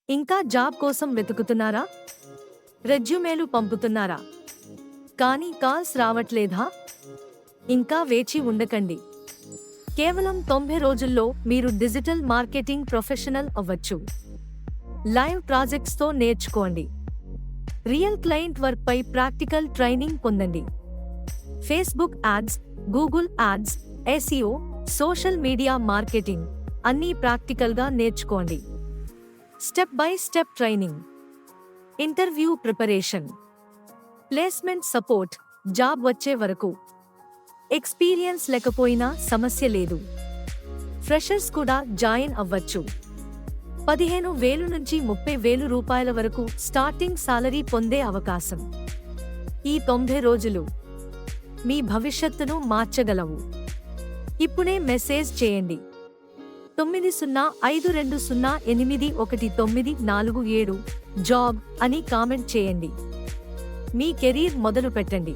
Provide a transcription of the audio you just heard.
ఇంకా జాబ్ కోసం వెతుకుతున్నారా? రెజ్యూమేలు పంపుతున్నారా? కానీ కాల్స్ రావట్లేదా? ఇంకా వేచి ఉండకండి. కేవలం 90 రోజుల్లో మీరు డిజిటల్ మార్కెటింగ్ ప్రొఫెషనల్ అవ్వచ్చు. లైవ్ ప్రాజెక్ట్స్తో నేర్చుకోండి. రియల్ క్లయింట్ వర్క్ పై ప్రాక్టికల్ ట్రైనింగ్ పొందండి. Facebook ads, Google ads, SEO, social media marketing అన్నీ ప్రాక్టికల్గా నేర్చుకోండి. Step by step training, interview preparation, placement support. Job వచ్చే వరకు ఎక్స్పీరియన్స్ లేకపోయినా సమస్య లేదు. ఫ్రెషర్స్ కూడా జాయిన్ అవ్వచ్చు. 15,000 నుంచి 30,000 రూపాయల వరకు స్టార్టింగ్ సాలరీ పొందే అవకాశం. ఈ 90 రోజులు మీ భవిష్యత్తును మార్చగలవు. ఇప్పుడే మెసేజ్ చేయండి. 9052081947 జాబ్ అని కామెంట్ చేయండి. మీ కెరీర్ మొదలు పెట్టండి.